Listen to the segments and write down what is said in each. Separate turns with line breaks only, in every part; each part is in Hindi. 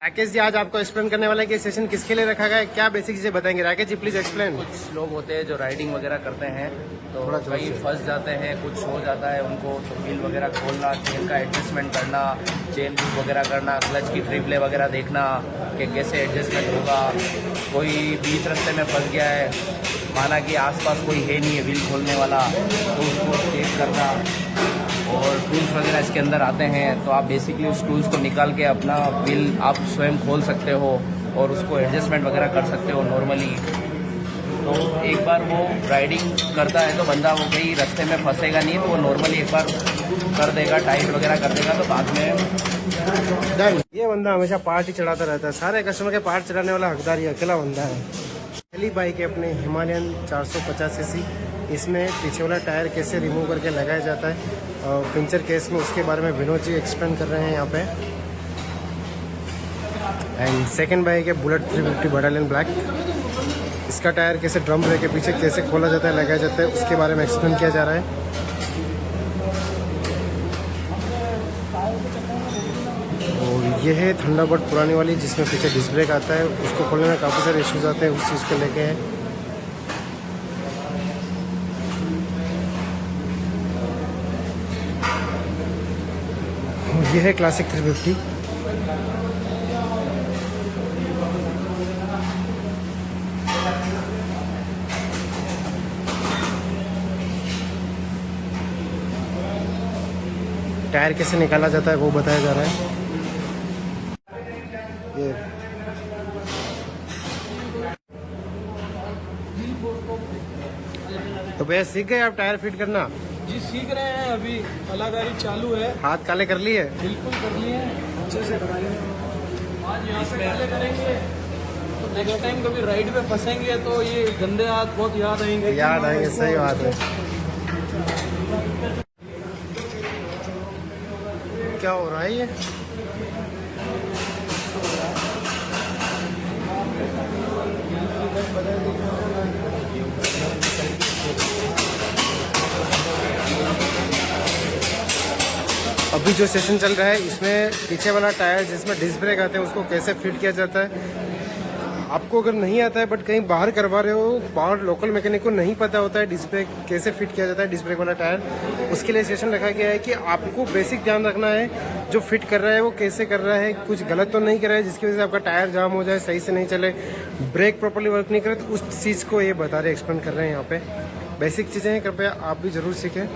राकेश जी आज आपको एक्सप्लेन करने वाला है कि सेशन किसके लिए रखा गया है, क्या बेसिक चीजें बताएंगे। Rakesh ji please explain.
कुछ लोग होते हैं जो राइडिंग वगैरह करते हैं तो
थोड़ा जोर
कहीं
से।
फंस जाते हैं, कुछ हो जाता है उनको, तो व्हील वगैरह खोलना, चेन का एडजस्टमेंट करना, चेन लूप वगैरह करना, क्लच की फ्री प्ले वगैरह देखना कि कैसे एडजस्टमेंट होगा। कोई बीच रास्ते में फंस गया है, माना कि आसपास कोई है नहीं है व्हील खोलने वाला, तो उसको चेक करना। और टूल्स वगैरह इसके अंदर आते हैं, तो आप बेसिकली उस टूल्स को निकाल के अपना व्हील आप स्वयं खोल सकते हो और उसको एडजस्टमेंट वगैरह कर सकते हो नॉर्मली। तो एक बार वो राइडिंग करता है तो बंदा वो कहीं रास्ते में फंसेगा नहीं, तो वो नॉर्मली एक बार कर देगा, टाइट वगैरह कर देगा, तो बाद में
डन। ये बंदा हमेशा पार्ट ही चढ़ाता रहता है, सारे कस्टमर के पार्ट चढ़ाने वाला हकदार ही अकेला बंदा है। पहली बाइक है अपने हिमालयन 450 सीसी। इसमें पीछे वाला टायर कैसे रिमूव करके लगाया जाता है और पंचर केस में, उसके बारे में विनोद जी एक्सप्लेन कर रहे हैं यहाँ पे। एंड सेकंड बाइक है बुलेट 350 बटालियन ब्लैक। इसका टायर कैसे ड्रम ब्रेक के पीछे कैसे खोला जाता है, लगाया जाता है, उसके बारे में एक्सप्लेन किया जा रहा है। और ये है थंडरबर्ड पुरानी वाली, जिसमें पीछे डिस्क ब्रेक आता है, उसको खोलने में काफ़ी सारे इश्यूज आते हैं, उस चीज़ को लेके है। ये है क्लासिक 350। टायर कैसे निकाला जाता है वो बताया जा रहा है। ये तो भैया सीख गए आप टायर फिट करना?
जी सीख रहे हैं, अभी कलाकारी चालू है।
हाथ काले कर लिए?
बिल्कुल कर लिए हैं, अच्छे से कराएंगे। आज यहाँ से काले करेंगे तो नेक्स्ट टाइम कभी राइड पे फंसेंगे तो ये गंदे हाथ बहुत याद आएंगे।
याद आएंगे, सही बात है। क्या हो रहा है ये? अभी जो सेशन चल रहा है इसमें पीछे वाला टायर जिसमें डिस्क ब्रेक आते हैं उसको कैसे फिट किया जाता है। आपको अगर नहीं आता है बट कहीं बाहर करवा रहे हो, बाहर लोकल मैकेनिक को नहीं पता होता है डिस्क ब्रेक कैसे फिट किया जाता है, डिस्क ब्रेक वाला टायर, उसके लिए सेशन रखा गया है कि आपको बेसिक ध्यान रखना है जो फिट कर रहा है वो कैसे कर रहा है, कुछ गलत तो नहीं कर रहा है जिसकी वजह से आपका टायर जाम हो जाए, सही से नहीं चले, ब्रेक प्रॉपर्ली वर्क नहीं करे, तो उस चीज़ को ये बता रहे, एक्सप्लेन कर रहे हैं यहाँ पे। बेसिक चीज़ें हैं, कृपया आप भी ज़रूर सीखें।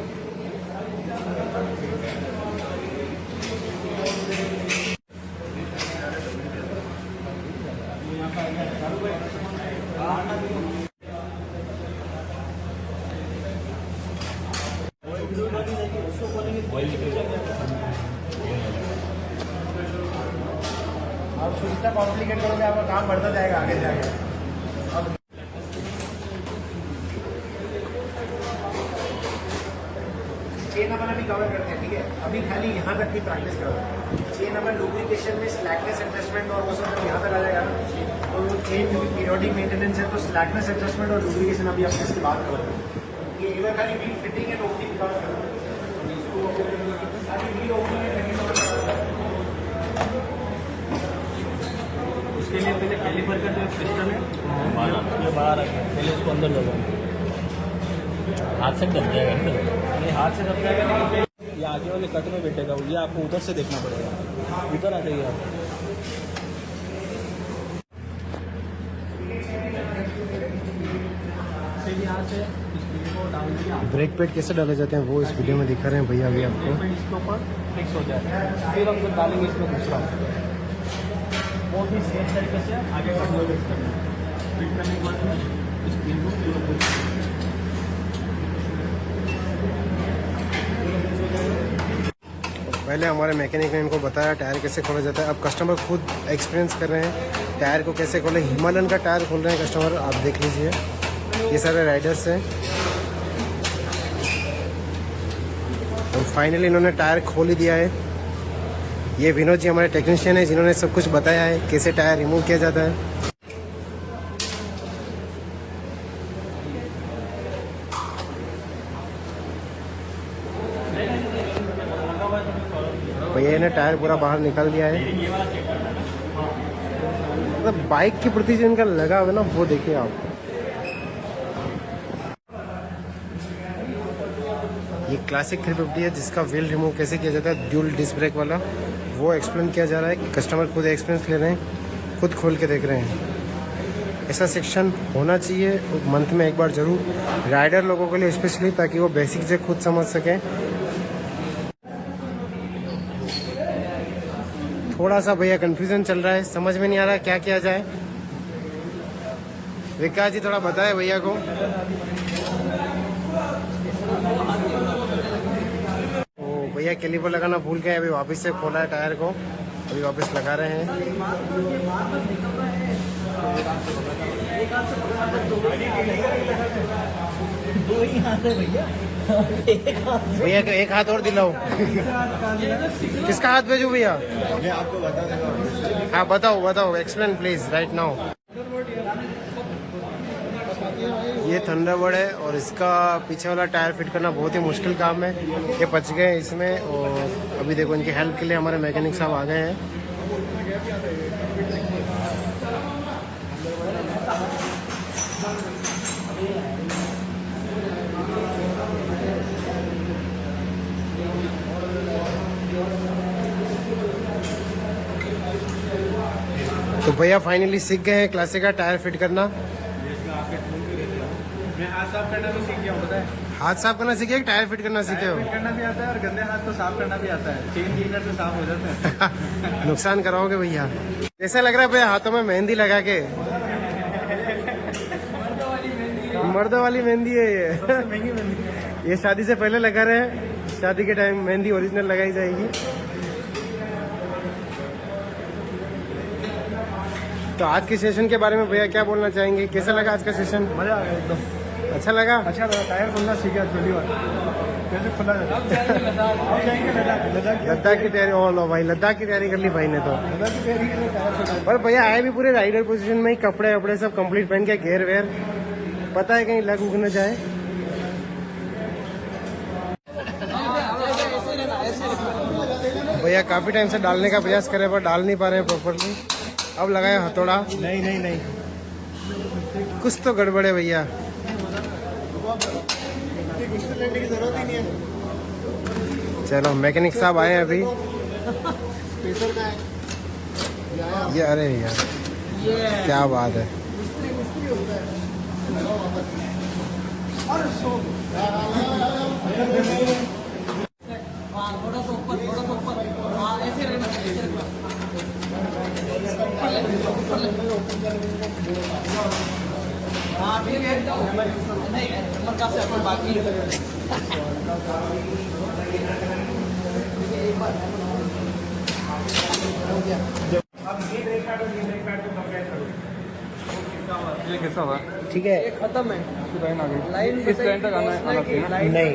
आप जितना कॉम्प्लिकेट करोगे आपका काम बढ़ता जाएगा आगे जाके। अब चेन अपन अभी कवर करते हैं, ठीक है। अभी खाली यहाँ तक की प्रैक्टिस करो। चेन अपन लुब्रिकेशन में स्लैकनेस एडजस्टमेंट और वो सब यहाँ तक आ जाएगा ना, तो वो चेन पीरियोडिक मेंटेनेंस है, तो स्लैकनेस एडजस्टमेंट और लुब्रिकेशन अभी आप इसके बात करो। ये इधर खाली व्हील फिटिंग है तो ओपनिंग कवर करो। खाली व्हील ओपनिंग है,
उसके लिए पहले कैलिपर का जो सिस्टम है ये बाहर रखें, पहले उसको अंदर लगाओ। हाथ से दब जाएगा, ये हाथ से दब जाएगा लेकिन ये आगे वाले कट में बैठेगा, ये आपको उधर से देखना पड़ेगा। उधर आ जाइए आप। फिर यहाँ से इसको डाल दिया,
ब्रेक पैड कैसे डाले जाते हैं वो इस वीडियो में दिखा रहे हैं भैया अभी आपको।
इसके ऊपर फिक्स हो जाएगा, फिर हम डालेंगे इसमें दूसरा, वो भी सेम तरीके से आगे का फ्लो फिट करना है। फिट करने के बाद में इस पिन को
पहले हमारे मैकेनिक ने इनको बताया टायर कैसे खोला जाता है, अब कस्टमर खुद एक्सपीरियंस कर रहे हैं टायर को कैसे खोले। हिमालयन का टायर खोल रहे हैं कस्टमर, आप देख लीजिए, ये सारे राइडर्स हैं। तो फाइनली इन्होंने टायर खोल ही दिया है। ये विनोद जी हमारे टेक्नीशियन है जिन्होंने सब कुछ बताया है कैसे टायर रिमूव किया जाता है। भैया ने टायर पूरा बाहर निकाल दिया है। मतलब बाइक के प्रति जो इनका लगाव है ना, वो देखिए आप। ये क्लासिक 350 है जिसका व्हील रिमूव कैसे किया जाता है, ड्यूल डिस्क ब्रेक वाला, वो एक्सप्लेन किया जा रहा है। कस्टमर खुद एक्सपीरियंस ले रहे हैं, खुद खोल के देख रहे हैं। ऐसा सेक्शन होना चाहिए मंथ में एक बार जरूर, राइडर लोगों के लिए स्पेशली, ताकि वो बेसिक से खुद समझ सकें। थोड़ा सा भैया कंफ्यूजन चल रहा है, समझ में नहीं आ रहा क्या किया जाए। विकास जी थोड़ा बताए भैया को। ओ भैया कैलिपर लगाना भूल गए, अभी वापस से खोला है टायर को, अभी वापस लगा रहे हैं। भैया एक हाथ और दिलाओ। किसका हाथ भेजूं भैया?
आपको बता देगा।
हाँ बताओ, एक्सप्लेन प्लीज राइट नाउ। ये थंडरबर्ड है और इसका पीछे वाला टायर फिट करना बहुत ही मुश्किल काम है। ये बच गए इसमें, और अभी देखो इनकी हेल्प के लिए हमारे मैकेनिक साहब आ गए हैं। तो भैया फाइनली सीख गए हैं क्लासिक का टायर फिट करना।
मैं हाथ साफ करना भी सीख गया हूँ, पता है?
हाथ साफ करना सीखे, टायर फिट करना सीखे हो?
फिट करना भी आता है और गंदे हाथ को साफ करना भी आता है। चेन क्लीनर से साफ हो जाते हैं।
नुकसान कराओगे भैया। कैसा लग रहा है भैया हाथों में मेहंदी लगा के? मर्दों वाली मेहंदी है ये।
महंगी महंगी।
ये शादी से पहले लगा रहे हैं, शादी के टाइम मेहंदी ओरिजिनल लगाई जाएगी। तो आज के सेशन के बारे में भैया क्या बोलना चाहेंगे? कैसा लगा आज का सेशन?
मजा आ गया एकदम।
अच्छा लगा?
अच्छा लगा। टायर खुलना सीख गया पहली बार, कैसे खुला जाता है।
लद्दाख की तैयारी। ओ लो भाई, लद्दाख की तैयारी कर ली भाई ने तो।
लद्दाख की तैयारी के लिए टायर खुला।
पर भैया आए भी पूरे राइडर पोजीशन में ही, कपड़े वपड़े सब कंप्लीट पहन के, गेयर वेयर, पता है कहीं लग उग न जाए। भैया काफी टाइम से डालने का प्रयास करे पर डाल नहीं पा रहे हैं प्रॉपरली। अब लगाया हथौड़ा।
नहीं
कुछ तो गड़बड़ है भैया।
लेने की जरूरत ही नहीं है।
चलो मैकेनिक साहब आए हैं अभी।
स्पेशल का है
ये अरे यार क्या बात है।
ये कैसा हुआ?
ठीक है,
खत्म है। लाइन इस लाइन तक आना चाहिए।
नहीं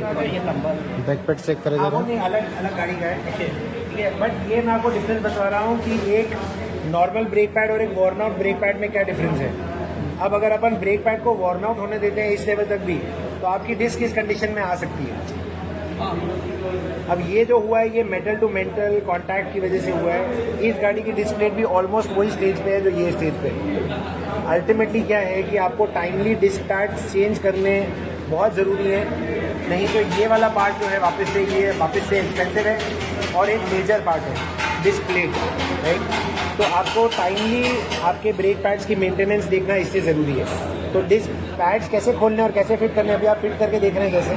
बैक पैड चेक करे जरा।
नहीं, अलग अलग गाड़ी का है ये, बट ये मैं आपको डिफरेंस बता रहा हूँ कि एक नॉर्मल ब्रेक पैड और एक वॉर्न आउट ब्रेक पैड में क्या डिफरेंस है। अब अगर अपन ब्रेक पैड को वॉर्न आउट होने देते हैं इस लेवल तक भी, तो आपकी डिस्क इस कंडीशन में आ सकती है। अब ये जो हुआ है ये मेटल टू मेटल कांटेक्ट की वजह से हुआ है। इस गाड़ी की डिस्क प्लेट भी ऑलमोस्ट वही स्टेज पे है जो ये स्टेज पे है। अल्टीमेटली क्या है कि आपको टाइमली डिस्क पैड्स चेंज करने बहुत ज़रूरी है, नहीं तो ये वाला पार्ट जो है वापस से एक्सपेंसिव है। और एक मेजर पार्ट है डिस्क प्लेट, राइट। तो आपको टाइमली आपके ब्रेक पैड्स की मेंटेनेंस देखना इससे ज़रूरी है। तो डिस्क पैड्स कैसे खोलने और कैसे फिट करने, अभी आप फिट करके देख रहे हैं कैसे।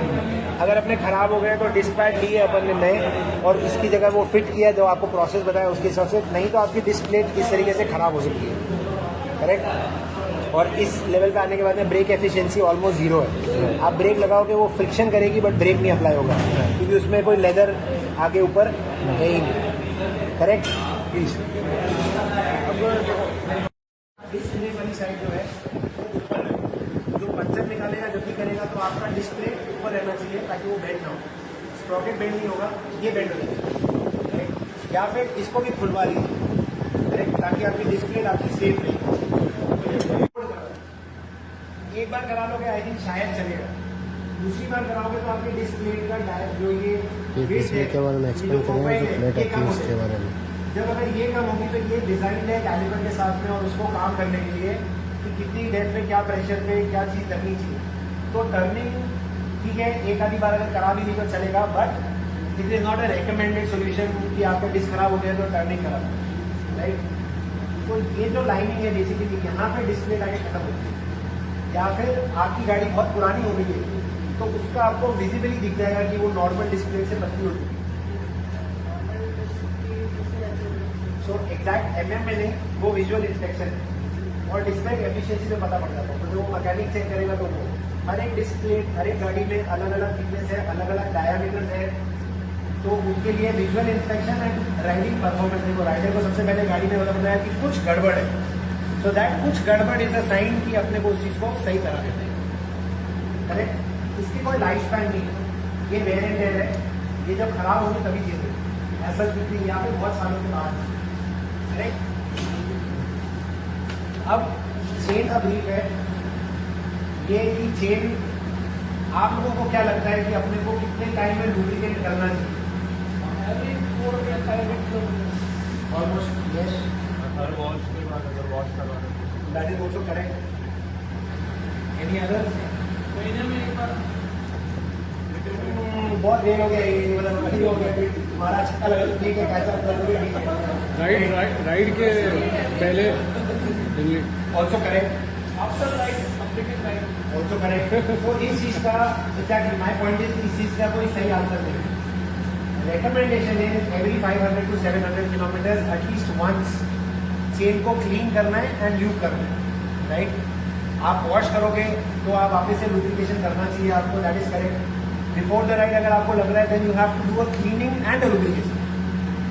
अगर अपने ख़राब हो गए तो डिस्क पैड लिए अपन ने नए और इसकी जगह वो फिट किया जो आपको प्रोसेस बताया उसके हिसाब से, नहीं तो आपकी डिस्क प्लेट इस तरीके से ख़राब हो सकती है, करेक्ट। और इस लेवल पे आने के बाद में ब्रेक एफिशिएंसी ऑलमोस्ट जीरो है। आप ब्रेक लगाओगे वो फ्रिक्शन करेगी बट ब्रेक नहीं अप्लाई होगा, क्योंकि उसमें कोई लेदर आगे ऊपर है ही नहीं, करेक्ट। प्लीज डिस्प्ले वाली साइड जो है जो पंचर निकालेगा जब भी करेगा तो आपका डिस्प्ले ऊपर रहना चाहिए ताकि वो बेंड ना हो। स्प्रॉकेट बेंड नहीं होगा, ये बेंड हो जाएगा, या फिर इसको भी खुलवा लीजिए, ताकि आपकी डिस्प्ले आपकी सेफ रहे। एक बार करा लोगे आई थिंक शायद चलेगा, दूसरी बार कराओगे तो आपकी डिस्प्ले का जो ये
डिस्प्ले के बारे में एक्सप्लेन करेंगे, जो प्लेट आती है उसके बारे में।
जब अगर ये कम होगी तो ये डिजाइन है कैलिपर के साथ में और उसको काम करने के लिए कि कितनी डेप्थ पे क्या प्रेशर पे क्या चीज़ करनी चाहिए। तो टर्निंग ठीक है, एक आधी बार अगर करा भी नहीं तो चलेगा, but it is not a recommended solution कि आपका डिस्क खराब हो गया तो टर्निंग खराब, राइट। तो ये जो लाइनिंग है बेसिकली यहाँ पे डिस्प्ले लाइट खत्म होती है, या फिर आपकी गाड़ी बहुत पुरानी हो गई है तो उसका आपको विजिबली दिख जाएगा कि वो नॉर्मल डिस्प्ले से पतली हो चुकी है। सो एग्जैक्ट एमएम में नहीं, वो विजुअल इंस्पेक्शन है और डिस्प्ले एफिशिएंसी में पता पड़ जाता है। तो जो मैकेनिक चेक करेगा तो वो हर एक डिस्प्ले हर एक गाड़ी में अलग अलग थिकनेस है, अलग अलग डायमीटर है, तो उसके लिए visual inspection and riding performance है। वो राइडर को सबसे पहले गाड़ी में बताया कि कुछ गड़बड़ है, सो दैट कुछ गड़बड़ इज अ साइन कि अपने को उस चीज़ को सही करा देते हैं, करेक्ट। इसकी कोई लाइफ स्पैन नहीं है, ये वेयर एंड टेयर है, ये जब खराब होगी तभी चेंज होगी, ऐसा कुछ नहीं, यहाँ पे बहुत सालों के बाद, करेक्ट। अब चेन का ब्रीफ है ये कि चेन आप लोगों को क्या लगता है कि अपने को कितने टाइम में लुब्रिकेट करना चाहिए? ऑलमोस्ट यस,
हर वॉश के बाद अगर वॉश करवाना
that is also correct. Any other?
महीने में एक बार
बहुत देर हो गया, ये मतलब अभी हो गया, तुम्हारा अच्छा लगा तो ठीक है, कैसा करोगे ठीक है।
राइड के पहले
also correct,
after ride completed ride
also correct. तो इस चीज़ का एग्जैक्टली माई पॉइंट इज इस चीज़ का कोई सही आंसर नहीं है। Recommendation is every 500 to 700 kilometres at least once chain को क्लीन करना है एंड ल्यूब करना है, राइट। आप वॉश करोगे तो आप वापस से लुब्रिकेशन करना चाहिए आपको, that is correct. Before the ride अगर आपको लग रहा है then you have to do a cleaning and a lubrication,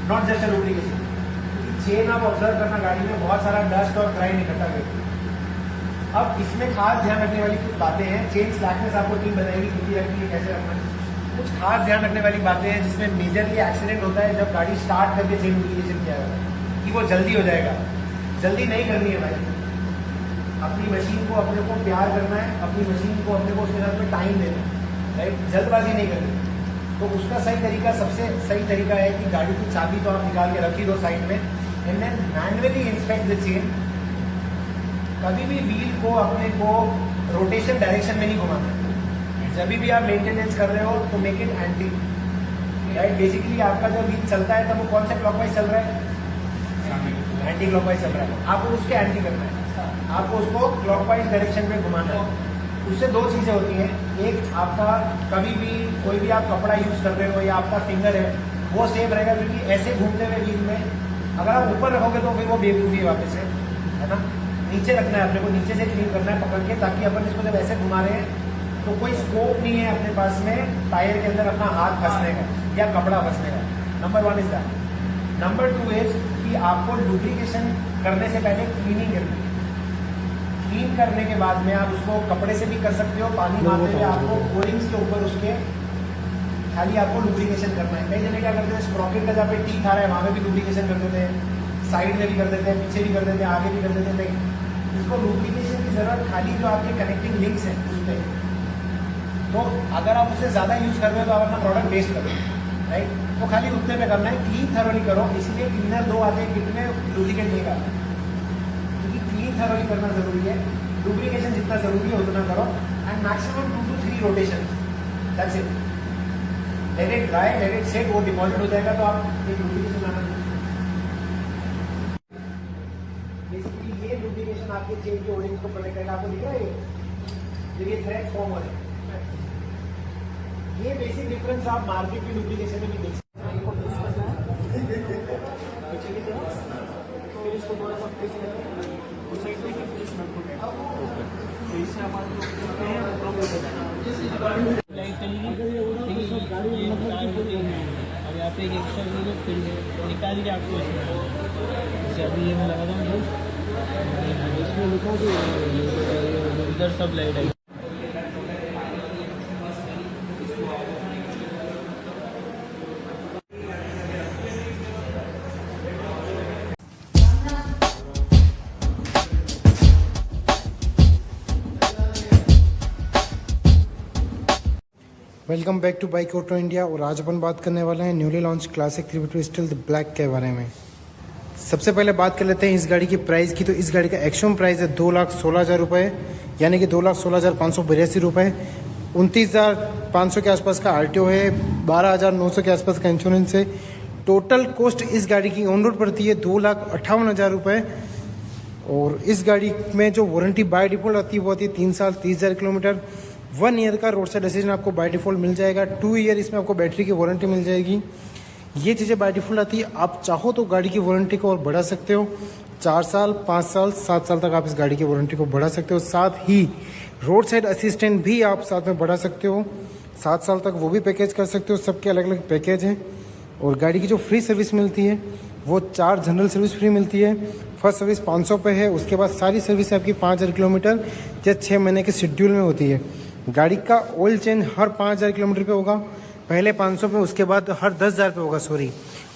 not just a lubrication. Chain आप ऑब्जर्व करना गाड़ी में बहुत सारा डस्ट और ग्राइंड इकट्ठा करती है। अब इसमें खास ध्यान रखने वाली कुछ बातें हैं, चेन स्लैकनेस आपको टीम बताएगी कितनी रखनी है, कैसे रखना है। कुछ खास ध्यान रखने वाली बातें हैं जिसमें मेजरली एक्सीडेंट होता है जब गाड़ी स्टार्ट करके चेन लुब्रिकेशन किया जाता है कि वो जल्दी हो जाएगा। जल्दी नहीं करनी है भाई, अपनी मशीन को अपने को प्यार करना है, अपनी मशीन को अपने को उसके साथ में टाइम देना है, राइट। जल्दबाजी नहीं करनी। तो उसका सही तरीका, सबसे सही तरीका है कि गाड़ी की चाबी तो आप निकाल के रखी दो साइड में and then manually inspect the chain. कभी भी व्हील को अपने को रोटेशन डायरेक्शन में नहीं घुमाना। जब भी आप मेंटेनेंस कर रहे हो तो make it anti, right. Basically आपका जब व्हील चलता है तब वो कौन से क्लॉकवाइज चल रहा है? एंटी क्लॉकवाइज चल रहा है। आपको उसके एंटी करना है, आपको उसको क्लॉकवाइज डायरेक्शन में घुमाना है। उससे दो चीज़ें होती हैं, एक आपका कभी भी कोई भी आप कपड़ा यूज़ कर रहे हो या आपका फिंगर है वो सेफ रहेगा, क्योंकि ऐसे घूमते हुए व्हील में अगर आप ऊपर रखोगे तो फिर वो बेवकूफ़ी है वापस से, है ना। नीचे रखना है अपने को, नीचे से क्लीन करना है पकड़ के, ताकि अपन इसको जब ऐसे घुमा रहे हैं तो कोई स्कोप नहीं है अपने पास में टायर के अंदर अपना हाथ फंसने का या कपड़ा फंसने का। Number 1 is that. Number 2 is कि आपको लुब्रिकेशन करने से पहले क्लीनिंग करनी है। क्लीन करने के बाद में आप उसको कपड़े से भी कर सकते हो, पानी मारते हुए आपको बोरिंग्स के ऊपर उसके खाली आपको लुब्रिकेशन करना है। कई जगह क्या करते हैं, स्प्रॉकेट का जहाँ पे टीथ आ रहा है वहाँ पे भी लुब्रिकेशन कर देते हैं, साइड में भी कर देते हैं, पीछे भी कर देते हैं, आगे भी कर देते हैं। नहीं, इसको लुब्रिकेशन की जरूरत खाली जो आपके कनेक्टिंग लिंक्स हैं उस पर। तो अगर आप उससे ज़्यादा यूज़ कर रहे हो तो आप अपना प्रोडक्ट वेस्ट करो, राइट। तो खाली उतने पे करना है, क्लीन थरोली करो। इसीलिए क्लीनर 2 आते हैं, कितने लुब्रिकेट नहीं करना, क्योंकि क्लीन थरोली करना जरूरी है। लुब्रिकेशन जितना जरूरी है उतना करो and maximum 2 to 3 rotation, that's it. Let it dry, let it set, वो डिपॉजिट हो जाएगा तो आप एक लुब्रिकेशन लाना। बेसिकली ये लुब्रिकेशन आपके चेन के ओरिंग को प्रोटेक्ट करेगा। आपको दिख रहा है ये थ्रेड फॉर्म हो रहे हैं। ये बेसिक डिफरेंस आप मार्केट की लुब्रिकेशन में भी देख सकते हैं। फिर इसको थोड़ा सा प्रेस करके उस साइड पे तो इससे हमारे
लाइट चलेगी, अब यहाँ पे एक एक्स्ट्रा फिर निकाल के आपको जैसे अभी ये मैं लगा दूँ इसमें लिखा कि इधर सब लाइट है।
Welcome back to bike auto India. और आज अपन बात करने वाले हैं newly launch classic 3v2 steel black के बारे में। सबसे पहले बात कर लेते हैं इस गाड़ी की प्राइस की। तो इस गाड़ी का एक्चुअल प्राइस है 2,16,000 रुपये, यानी कि 2,16,582 रुपये। 29,500 के आसपास का RTO है, 12,900 के आसपास का इंश्योरेंस है। टोटल कॉस्ट इस गाड़ी की ऑन रोड पड़ती है 2,58,000 रुपये। और इस गाड़ी में जो वारंटी बाय डिफॉल्ट आती है वो आती है 3 साल 30,000 किलोमीटर। 1 ईयर का रोड साइड असिस्टेंस आपको बाय डिफॉल्ट मिल जाएगा। 2 ईयर इसमें आपको बैटरी की वारंटी मिल जाएगी। ये चीज़ें बाय डिफॉल्ट आती है। आप चाहो तो गाड़ी की वारंटी को और बढ़ा सकते हो, 4 साल 5 साल 7 साल तक आप इस गाड़ी की वारंटी को बढ़ा सकते हो। साथ ही रोड साइड असिस्टेंट भी आप साथ में बढ़ा सकते हो, 7 साल तक वो भी पैकेज कर सकते हो। सबके अलग अलग पैकेज हैं। और गाड़ी की जो फ्री सर्विस मिलती है वो 4 जनरल सर्विस फ्री मिलती है। फर्स्ट सर्विस 500 पे है, उसके बाद सारी सर्विस आपकी 5,000 किलोमीटर या 6 महीने के शेड्यूल में होती है। गाड़ी का ऑयल चेंज हर 5,000 किलोमीटर पे होगा, पहले 500 पे, उसके बाद हर 10,000 पे होगा। सॉरी,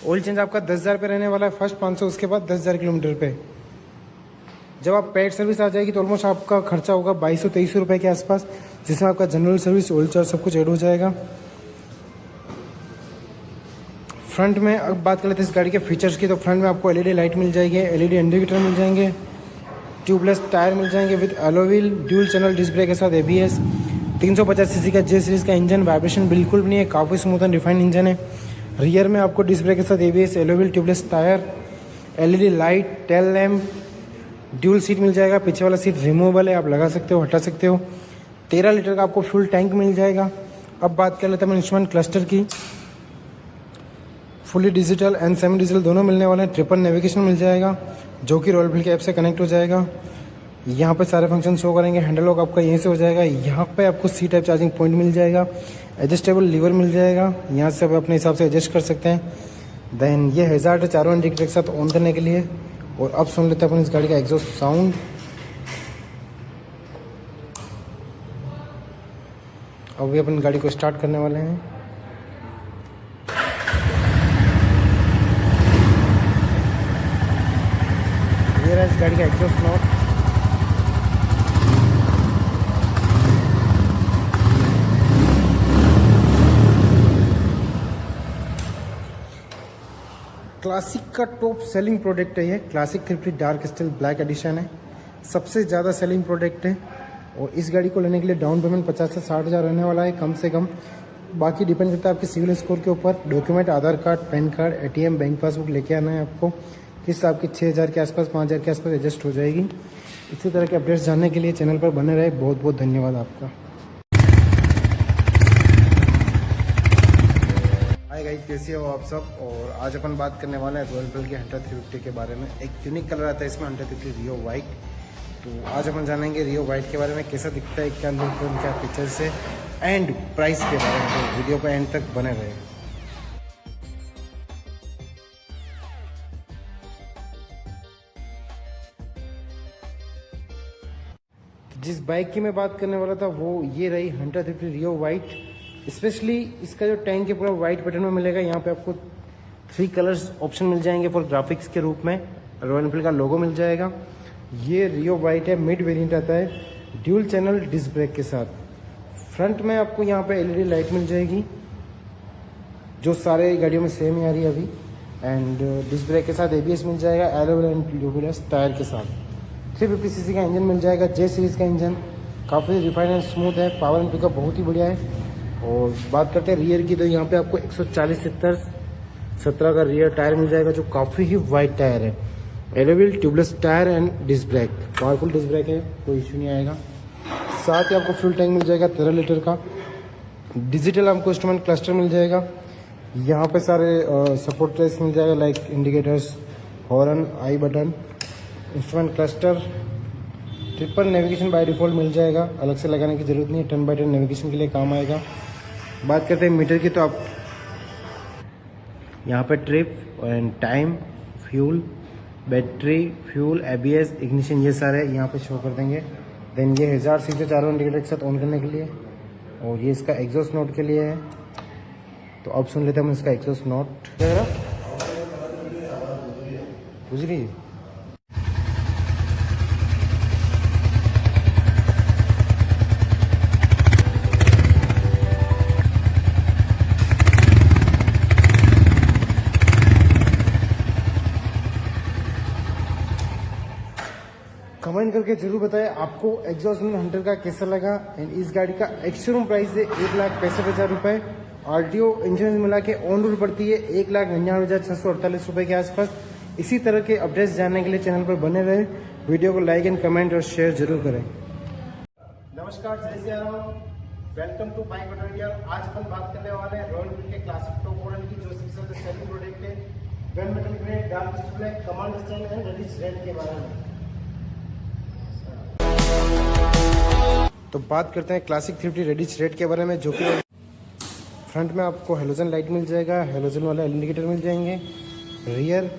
ऑयल चेंज आपका 10,000 पे रहने वाला है, फर्स्ट 500, उसके बाद 10,000 किलोमीटर पे। जब आप पेड सर्विस आ जाएगी तो ऑलमोस्ट आपका खर्चा होगा 2200-2300 रुपये के आसपास, जिसमें आपका जनरल सर्विस, ऑयल चार्ज सब कुछ ऐड हो जाएगा। फ्रंट में अब बात कर लेते हैं इस गाड़ी के फीचर्स की। तो फ्रंट में आपको LED लाइट मिल जाएगी, LED इंडिकेटर मिल जाएंगे, ट्यूबलेस टायर मिल जाएंगे with alloy wheel, dual channel disc brake के साथ ABS। 350 सीसी का J सीरीज का इंजन, वाइब्रेशन बिल्कुल भी नहीं है, काफ़ी स्मूथ एंड रिफाइंड इंजन है। रियर में आपको डिस्क ब्रेक के साथ ABS, alloy wheel, tubeless tyre, LED light, tail lamp, dual seat मिल जाएगा। पीछे वाला सीट रिमूवेबल है, आप लगा सकते हो, हटा सकते हो। 13 लीटर का आपको फ्यूल टैंक मिल जाएगा। अब बात कर लेते हैं इंस्ट्रूमेंट क्लस्टर की। Fully digital and semi digital दोनों मिलने वाले हैं। ट्रिपल नेविगेशन मिल जाएगा जो कि रॉयल एनफील्ड के ऐप से कनेक्ट हो जाएगा। यहाँ पे सारे फंक्शन शो करेंगे। हैंडल लॉक आपका यहीं से हो जाएगा। यहाँ पे आपको C टाइप चार्जिंग पॉइंट मिल जाएगा, एडजस्टेबल लीवर मिल जाएगा, यहाँ से आप अपने हिसाब से एडजस्ट कर सकते हैं। देन ये हैजार्ड है चारों इंडिकेटर के साथ ऑन करने के लिए। और अब सुन लेते हैं अपन इस गाड़ी का एग्जॉस्ट साउंड। अब भी अपन गाड़ी को स्टार्ट करने वाले हैं। ये रहा इस गाड़ी का एग्जॉस्ट नॉट। क्लासिक का टॉप सेलिंग प्रोडक्ट है ये। Classic 350 dark steel black edition है, सबसे ज़्यादा सेलिंग प्रोडक्ट है। और इस गाड़ी को लेने के लिए डाउन पेमेंट 50 से 60,000 रहने वाला है कम से कम। बाकी डिपेंड करता है आपके सिविल स्कोर के ऊपर। Document Aadhaar card, PAN card, ATM, bank passbook लेके आना है आपको। किस्त आपकी 6,000 के आसपास 5,000 के आसपास एडजस्ट हो जाएगी। इसी तरह के अपडेट्स जानने के लिए चैनल पर बने रहे। बहुत बहुत धन्यवाद आपका। हाय गाइस, कैसे हो आप सब। और आज अपन बात करने वाले हैं रॉयल एनफील्ड के हंटर 350 के बारे में। एक यूनिक कलर आता है इसमें, हंटर 350 रियो वाइट। तो आज अपन जानेंगे रियो वाइट के बारे में, कैसा दिखता है, क्या लुक है, क्या फीचर्स है एंड प्राइस के बारे में। तो वीडियो पर एंड तक बने रहे। जिस बाइक की मैं बात करने वाला था वो ये रही हंटर 350 रियो वाइट। स्पेशली इसका जो टैंक है पूरा वाइट पैटर्न में मिलेगा। यहाँ पे आपको 3 कलर्स ऑप्शन मिल जाएंगे फॉर ग्राफिक्स के रूप में। रॉयल एनफील्ड का लोगो मिल जाएगा। ये रियो वाइट है, मिड वेरिएंट आता है, ड्यूल चैनल डिस्क ब्रेक के साथ। फ्रंट में आपको यहाँ पे LED लाइट मिल जाएगी जो सारे गाड़ियों में सेम ही आ रही है अभी। एंड डिस्क ब्रेक के साथ ABS मिल जाएगा, एलॉय एंड ट्यूबलेस टायर के साथ। 350 सीसी का इंजन मिल जाएगा, J सीरीज़ का इंजन, काफ़ी रिफाइंड एंड स्मूथ है। पावर एंड पिकअप बहुत ही बढ़िया है। और बात करते हैं रियर की, तो यहाँ पे आपको 140/70 का रियर टायर मिल जाएगा जो काफ़ी ही वाइड टायर है। Alloy wheel, tubeless tyre and disc brake, powerful disc brake है, कोई इशू नहीं आएगा। साथ ही आपको फ्यूल टैंक मिल जाएगा 13 लीटर का। डिजिटल आपको इंस्ट्रूमेंट क्लस्टर मिल जाएगा। यहाँ पे सारे सपोर्ट ट्रेस मिल जाएगा लाइक इंडिकेटर्स, हॉर्न, आई button, instrument cluster. Triple navigation by default मिल जाएगा, अलग से लगाने की ज़रूरत नहीं है, 10x10 नेविगेशन के लिए काम आएगा। बात करते हैं मीटर की, तो आप यहाँ पे trip and time, fuel, battery, fuel, ABS, ignition, ये सारे यहाँ पे शो कर देंगे। देन ये 1000 सीसी चारों इंडिकेटर के साथ ऑन करने के लिए। और ये इसका एग्जॉस्ट नोट के लिए है। तो अब सुन लेते हैं हम इसका एग्जॉस्ट नोट। बुझ रही है। कमेंट करके जरूर बताएं आपको एग्जॉस्ट हंटर का कैसा लगा। एंड इस गाड़ी का एक्स-शोरूम प्राइस है 1,65,000 रुपये। आरटीओ इंश्योरेंस मिला के ऑन रोड पड़ती है 1,99,648 रुपये के आसपास। इसी तरह के अपडेट्स जानने के लिए चैनल पर बने रहे। वीडियो को लाइक एंड कमेंट और शेयर जरूर करें। नमस्कार, जय Siya Ram, welcome to bike auto India. आज अपन बात करने वाले हैं रॉयल एनफील्ड के क्लासिक टॉप मॉडल की जो सबसे सेलिंग प्रोडक्ट है, gun metal grey, dark display, command stand and reddish red के बारे में। तो बात करते हैं क्लासिक 350 रेडिश रेड के बारे में, जो कि फ्रंट में आपको हेलोजन लाइट मिल जाएगा, हेलोजन वाला इंडिकेटर मिल जाएंगे, rear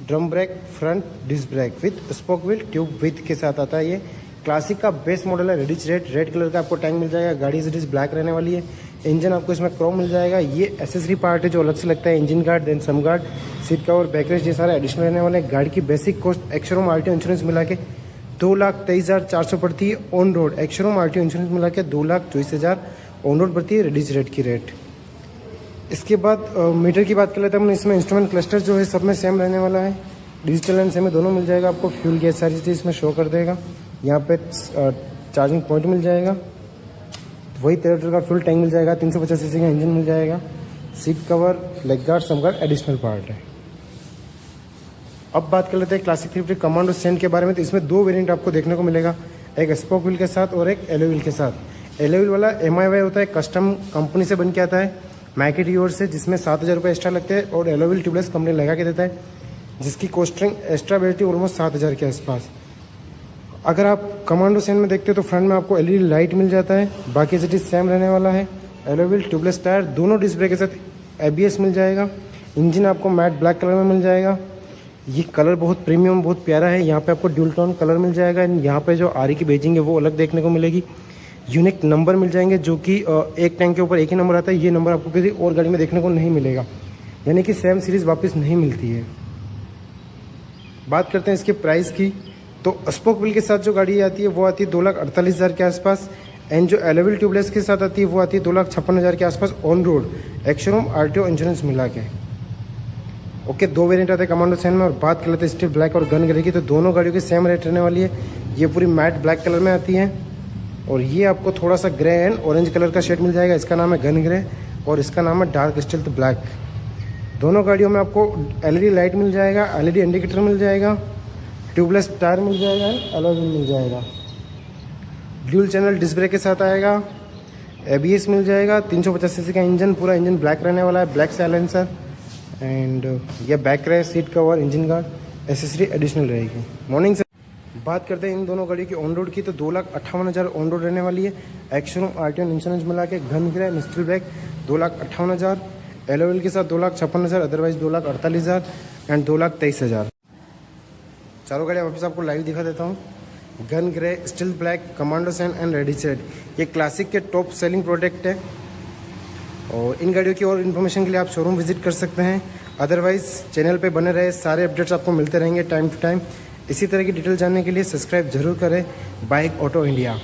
drum brake, front disc brake with spoke wheel tube with के साथ आता है। ये क्लासिक का बेस्ट मॉडल है, रेडिश रेड कलर का आपको टैंक मिल जाएगा। गाड़ी रेडिश ब्लैक रहने वाली है। इंजन आपको इसमें क्रोम मिल जाएगा। ये एसेसरी पार्ट है जो अलग से लगता है, engine guard, then some guard, seat cover, backrest, ये सारे एडिशनल रहने वाले हैं। गाड़ी की basic cost ex-showroom RTO insurance मिला के 2,23,400 पड़ती है on road. Ex-showroom RTO insurance मिला के 2,24,000 ऑन रोड पड़ती है रेडिश रेड की रेट। इसके बाद मीटर की बात कर लेते हैं हम। इसमें इंस्ट्रूमेंट क्लस्टर जो है सब में सेम रहने वाला है, डिजिटल एंड सेमी दोनों मिल जाएगा आपको। फ्यूल गैस सारी चीज़ इसमें शो कर देगा। यहाँ पे चार्जिंग पॉइंट मिल जाएगा, वही 13 लीटर का फ्यूल टैंक मिल जाएगा, 350 सीसी का इंजन मिल जाएगा, seat cover, leg guard, sump guard additional part है। अब बात कर लेते हैं क्लासिक 350 कमांडो सेंट के बारे में। तो इसमें 2 वेरिएंट आपको देखने को मिलेगा, एक स्पोक व्हील के साथ और एक एलो व्हील के साथ। एलो व्हील वाला MIY होता है, कस्टम कंपनी से बन के आता है मैकेट की ओर से, जिसमें 7,000 रुपये एक्स्ट्रा लगते हैं। और एलो व्हील ट्यूबलेस कंपनी लगा के देता है, जिसकी कॉस्टिंग एक्स्ट्रा बैठती है ऑलमोस्ट 7,000 के आसपास। अगर आप कमांडो सेंट में देखते हो तो फ्रंट में आपको LED लाइट मिल जाता है, बाकी सिटी सेम रहने वाला है। एलो व्हील ट्यूबलेस टायर, दोनों डिस्क ब्रेक के साथ ABS मिल जाएगा। इंजन आपको मैट ब्लैक कलर में मिल जाएगा। ये कलर बहुत प्रीमियम, बहुत प्यारा है। यहाँ पे आपको ड्यूल टोन कलर मिल जाएगा। यहाँ पे जो आरी की बेजिंग है वो अलग देखने को मिलेगी। यूनिक नंबर मिल जाएंगे, जो कि एक टैंक के ऊपर एक ही नंबर आता है। ये नंबर आपको किसी और गाड़ी में देखने को नहीं मिलेगा, यानी कि सेम सीरीज वापस नहीं मिलती है। बात करते हैं इसके प्राइस की। तो स्पोक व्हील के साथ जो गाड़ी आती है वो आती है 2,48,000 के आसपास। एंड जो एलो व्हील ट्यूबलेस के साथ आती है वो आती है 2,56,000 के आसपास on road, ex-showroom RTO insurance मिला के। ओके, 2 वेरिएंट आते हैं कमांडो सेंट में। और बात कर लेते हैं स्टील ब्लैक और गन ग्रे की। तो दोनों गाड़ियों की सेम रेट रहने वाली है। ये पूरी मैट ब्लैक कलर में आती है और ये आपको थोड़ा सा ग्रे एंड ऑरेंज कलर का शेड मिल जाएगा। इसका नाम है गन ग्रे और इसका नाम है डार्क स्टील ब्लैक। दोनों गाड़ियों में आपको LED लाइट मिल जाएगा, LED इंडिकेटर मिल जाएगा, ट्यूबलेस टायर मिल जाएगा, एलो व्हील मिल जाएगा, ड्यूल चैनल डिस्क ब्रेक के साथ आएगा, ABS मिल जाएगा, 350 सीसी का इंजन, पूरा इंजन ब्लैक रहने वाला है, ब्लैक साइलेंसर एंड ये back rest, seat cover, engine guard, accessory additional रहेगी। मॉर्निंग से बात करते हैं इन दोनों गाड़ी की ऑन रोड की। तो 2,58,000 ऑन रोड रहने वाली है। एक्स-शोरूम आरटीओ इंश्योरेंस मिला के gun grey mystery black 2,58,000, yellow wheel के साथ 2,56,000, अदरवाइज 2,48,000 एंड 2,23,000। चारों गाड़ियाँ वापस आपको लाइव दिखा देता हूँ। Gun grey, steel black, command stand and reddish red, ये क्लासिक के टॉप सेलिंग प्रोडक्ट है। और इन गाड़ियों की और इन्फॉर्मेशन के लिए आप शोरूम विजिट कर सकते हैं। अदरवाइज चैनल पे बने रहे, सारे अपडेट्स आपको मिलते रहेंगे टाइम टू टाइम। इसी तरह की डिटेल जानने के लिए सब्सक्राइब जरूर करें bike auto India.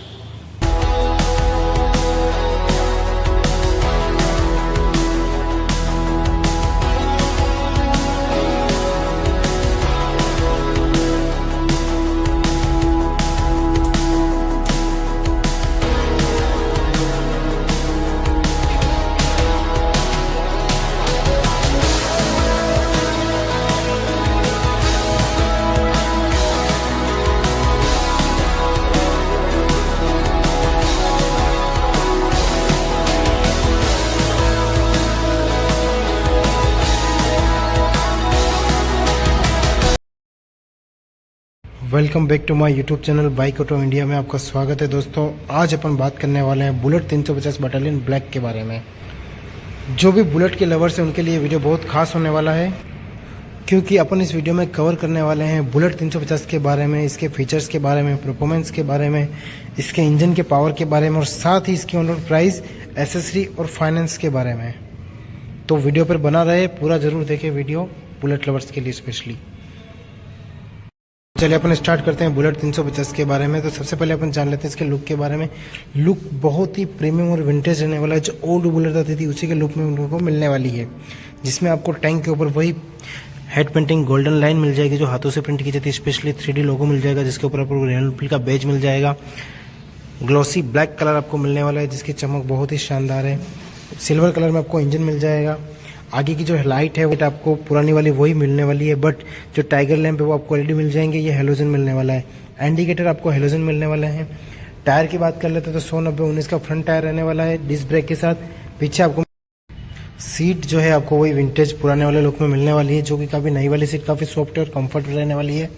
Welcome back to my YouTube channel bike auto India में आपका स्वागत है दोस्तों। आज अपन बात करने वाले हैं बुलेट 350 बटालियन ब्लैक के बारे में। जो भी बुलेट के लवर्स हैं उनके लिए वीडियो बहुत खास होने वाला है, क्योंकि अपन इस वीडियो में कवर करने वाले हैं बुलेट 350 के बारे में, इसके फीचर्स के बारे में, परफॉर्मेंस के बारे में, इसके इंजन के पावर के बारे में और साथ ही इसकी ऑन रोड प्राइस, एसेसरी और फाइनेंस के बारे में। तो वीडियो पर बना रहे, पूरा जरूर देखें वीडियो बुलेट लवर्स के लिए स्पेशली। चलिए अपन स्टार्ट करते हैं बुलेट 350 के बारे में। तो सबसे पहले अपन जान लेते हैं इसके लुक के बारे में। लुक बहुत ही प्रीमियम और विंटेज रहने वाला है। जो ओल्ड बुलेट आती थी उसी के लुक में उनको मिलने वाली है, जिसमें आपको टैंक के ऊपर वही हेड पेंटिंग गोल्डन लाइन मिल जाएगी जो हाथों से प्रिंट की जाती है, स्पेशली 3D लोगो मिल जाएगा जिसके ऊपर आपको रॉयल एनफील्ड का बैज मिल जाएगा। ग्लॉसी ब्लैक कलर आपको मिलने वाला है जिसकी चमक बहुत ही शानदार है। सिल्वर कलर में आपको इंजन मिल जाएगा। आगे की जो लाइट है वो आपको पुरानी वाली वही मिलने वाली है, बट जो टाइगर लैंप है वो आपको LED मिल जाएंगे, ये हेलोजन मिलने वाला है। इंडिकेटर आपको हेलोजन मिलने वाला है। टायर की बात कर लेते हैं तो 100/90/19 का फ्रंट टायर रहने वाला है डिस्क ब्रेक के साथ। पीछे आपको सीट जो है आपको वही विंटेज पुराने वाले लुक में मिलने वाली है, जो कि काफ़ी नई वाली सीट काफ़ी सॉफ्ट है और कंफर्टेबल रहने वाली है।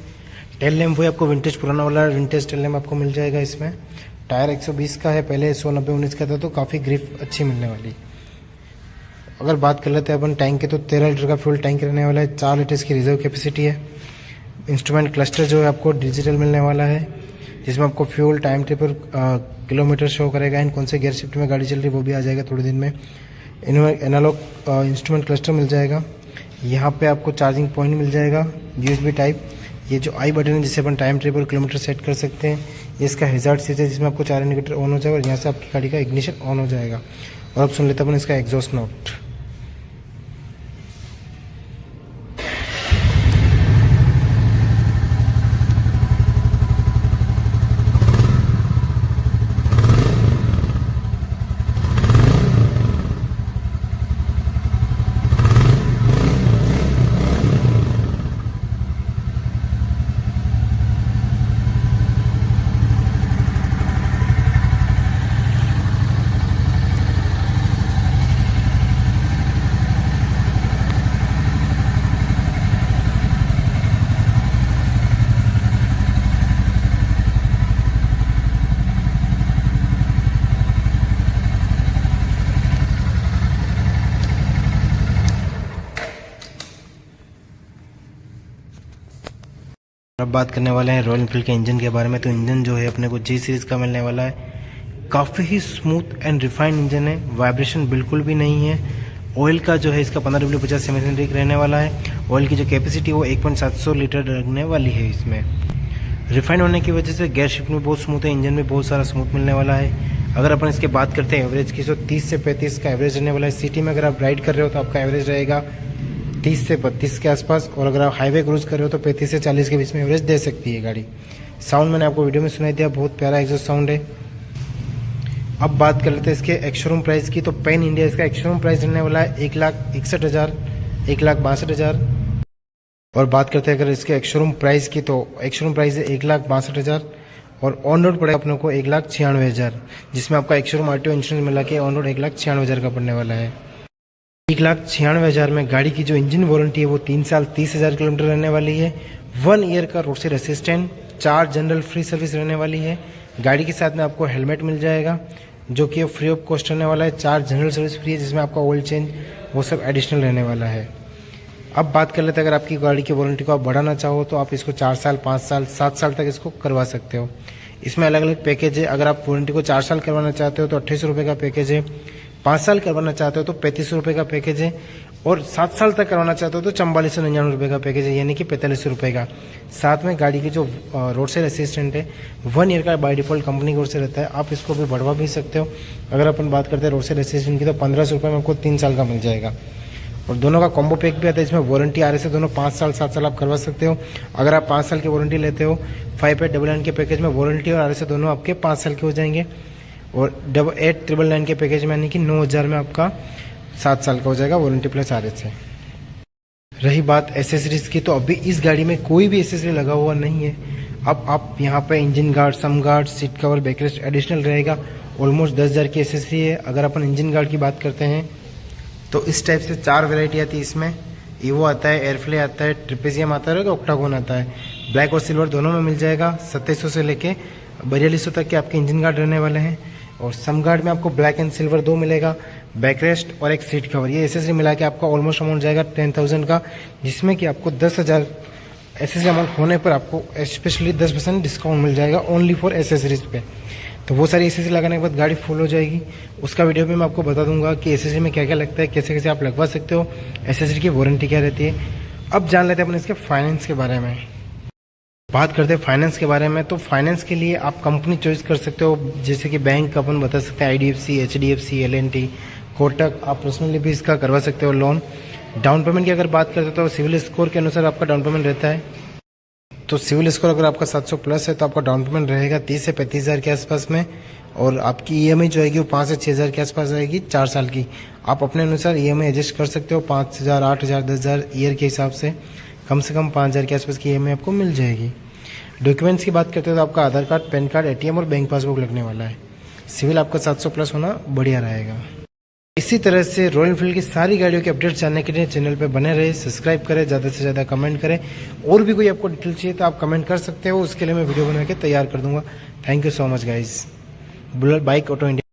टेल लैम्प वही आपको विंटेज पुराना वाला विंटेज टेल लैम्प आपको मिल जाएगा इसमें। टायर 120 का है, पहले 100/90/19 का था, तो काफ़ी ग्रिप अच्छी मिलने वाली। अगर बात कर लेते हैं अपन टैंक के तो 13 लीटर का फ्यूल टैंक रहने वाला है। 4 लीटर की रिजर्व कैपेसिटी है। इंस्ट्रूमेंट क्लस्टर जो है आपको डिजिटल मिलने वाला है, जिसमें आपको fuel, time taper, kilometre show करेगा एंड कौन से गियर शिफ्ट में गाड़ी चल रही है वो भी आ जाएगा थोड़े दिन में। एनालॉग इंस्ट्रूमेंट क्लस्टर मिल जाएगा। यहाँ पे आपको चार्जिंग पॉइंट मिल जाएगा USB टाइप। ये जो आई बटन है जिससे अपन टाइम ट्रिप और किलोमीटर सेट कर सकते हैं। ये इसका हैजार्ड स्विच है जिसमें आपको 4 इंडिकेटर ऑन हो जाएगा और यहाँ से आपकी गाड़ी का इग्निशन ऑन हो जाएगा। और अब सुन लेते हैं अपन इसका एग्जॉस्ट नोट। अब बात करने वाले हैं रॉयल एनफील्ड के इंजन के बारे में। तो इंजन जो है अपने को G सीरीज का मिलने वाला है। काफ़ी ही स्मूथ एंड रिफाइंड इंजन है, वाइब्रेशन बिल्कुल भी नहीं है। ऑयल का जो है इसका 15W50 सेमीसेंट्रिक रहने वाला है। ऑयल की जो कैपेसिटी वो 1.700 लीटर लगने वाली है। इसमें रिफाइंड होने की वजह से गियर शिफ्ट में बहुत स्मूथ है, इंजन में बहुत सारा स्मूथ मिलने वाला है। अगर अपन इसके बात करते हैं एवरेज की तो 30 से 35 का एवरेज रहने वाला है। सिटी में अगर आप राइड कर रहे हो तो आपका एवरेज रहेगा 30 से 32 के आसपास, और अगर आप हाईवे क्रूज कर रहे हो तो 35 से 40 के बीच में एवरेज दे सकती है गाड़ी। साउंड मैंने आपको वीडियो में सुनाई दिया, बहुत प्यारा एग्जॉस्ट साउंड है। अब बात कर लेते हैं इसके एक्स-शोरूम प्राइस की। तो पैन इंडिया इसका एक्स-शोरूम प्राइस रहने वाला है 1,61,000, 1,62,000। और बात करते हैं अगर इसके एक्स-शोरूम प्राइस की तो एक्स-शोरूम प्राइस है 1,62,000 और ऑन रोड पड़ेगा अपने को 1,96,000, जिसमें आपका एक्स-शोरूम RTO इंश्योरेंस मिला के ऑन रोड 1,96,000 का पड़ने वाला है। 1,96,000 में गाड़ी की जो इंजन वारंटी है वो 3 साल 30,000 किलोमीटर रहने वाली है। 1 ईयर का road side assistant, 4 general free service रहने वाली है। गाड़ी के साथ में आपको हेलमेट मिल जाएगा जो कि फ्री ऑफ कॉस्ट रहने वाला है। 4 जनरल सर्विस फ्री है जिसमें आपका ऑयल चेंज वो सब एडिशनल रहने वाला है। अब बात कर लेते हैं अगर आपकी गाड़ी की वारंटी को आप बढ़ाना चाहो तो आप इसको 4 साल, 5 साल, 7 साल तक इसको करवा सकते हो। इसमें अलग अलग पैकेज है। अगर आप वारंटी को 4 साल करवाना चाहते हो तो 2800 रुपये का पैकेज है। 5 साल करवाना चाहते हो तो 3500 रुपये का पैकेज है। और 7 साल तक करवाना चाहते हो तो 4499 रुपये का पैकेज है, यानी कि 4500 रुपये का। साथ में गाड़ी की जो रोड साइड असिस्टेंट है 1 ईयर का बाय डिफॉल्ट कंपनी की ओर से रहता है, आप इसको भी बढ़वा भी सकते हो। अगर अपन बात करते हैं रोड साइड असिस्टेंट की तो 1500 रुपये में आपको 3 साल का मिल जाएगा। और दोनों का कॉम्बो पैक भी आता है, इसमें वारंटी आ रही है दोनों 5 साल 7 साल आप करवा सकते हो। अगर आप 5 साल की वारंटी लेते हो 5899 के पैकेज में वारंटी और RS दोनों आपके 5 साल के हो जाएंगे। और 8899 के पैकेज में यानी कि 9000 में आपका 7 साल का हो जाएगा वारंटी प्लस RS है। रही बात एसेसरीज की तो अभी इस गाड़ी में कोई भी एसेसरी लगा हुआ नहीं है। अब आप यहाँ पे engine guard, sump guard, seat cover, backrest additional रहेगा। ऑलमोस्ट 10,000 की एसेसरी है। अगर अपन इंजन गार्ड की बात करते हैं तो इस टाइप से 4 वैरायटी आती है इसमें। ईवो आता है, एयरफ्ले आता है, ट्रिपेजियम आता है और ऑक्टागोन आता है। ब्लैक और सिल्वर दोनों में मिल जाएगा। 2700 से लेके 4200 तक के आपके इंजन गार्ड रहने वाले हैं। और सम गार्ड में आपको ब्लैक एंड सिल्वर 2 मिलेगा, बैकरेस्ट और एक सीट कवर। ये एसेसरी मिला के आपका ऑलमोस्ट अमाउंट जाएगा 10,000 का, जिसमें कि आपको 10,000 एसेसरी अमाउंट होने पर आपको स्पेशली 10% डिस्काउंट मिल जाएगा ओनली फॉर एसेसरीज पे। तो वो सारी एसेसरी लगाने के बाद गाड़ी फुल हो जाएगी। उसका वीडियो भी मैं आपको बता दूंगा कि एसेसरी में क्या क्या लगता है, कैसे कैसे आप लगवा सकते हो, एसेसरी की वारंटी क्या रहती है। अब जान लेते हैं अपन इसके फाइनेंस के बारे में। बात करते हैं फाइनेंस के बारे में तो फाइनेंस के लिए आप कंपनी चॉइस कर सकते हो, जैसे कि बैंक अपन बता सकते हैं IDFC, HDFC, L&T, कोटक। आप पर्सनली भी इसका करवा सकते हो लोन। डाउन पेमेंट की अगर बात करते हैं तो सिविल स्कोर के अनुसार आपका डाउन पेमेंट रहता है। तो सिविल स्कोर अगर आपका 700 प्लस है तो आपका डाउन पेमेंट रहेगा 30 से 35 हज़ार के आसपास में, और आपकी ईएमआई जो आएगी वो 5 से 6 हज़ार के आसपास आएगी 4 साल की। आप अपने अनुसार ईएमआई एडजस्ट कर सकते हो, 5 हज़ार, 8 हज़ार, 10 हज़ार ईयर के हिसाब से कम 5 हज़ार के आसपास की ईएमआई आपको मिल जाएगी। डॉक्यूमेंट्स की बात करते हैं तो आपका आधार कार्ड, पैन कार्ड, एटीएम और बैंक पासबुक लगने वाला है। सिविल आपका 700 प्लस होना बढ़िया रहेगा। इसी तरह से रॉयल एनफील्ड की सारी गाड़ियों के अपडेट्स जानने के लिए चैनल पे बने रहे, सब्सक्राइब करें, ज़्यादा से ज़्यादा कमेंट करें। और भी कोई आपको डिटेल चाहिए तो आप कमेंट कर सकते हो, उसके लिए मैं वीडियो बना के तैयार कर दूंगा। Thank you so much guys. Bullet bike auto India.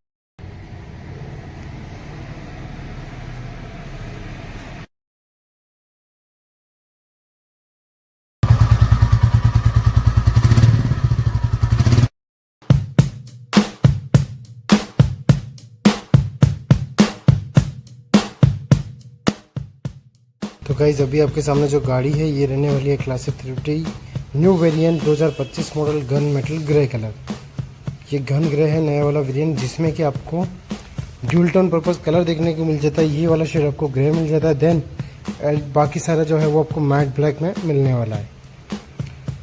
तो गाइज अभी आपके सामने जो गाड़ी है ये रहने वाली है classic 350 new variant 2025 model gun metal grey colour. ये घन ग्रे है नया वाला वेरिएंट, जिसमें कि आपको ड्यूल टोन पर्पस कलर देखने को मिल जाता है। ये वाला शेड आपको ग्रे मिल जाता है, देन बाकी सारा जो है वो आपको मैट ब्लैक में मिलने वाला है।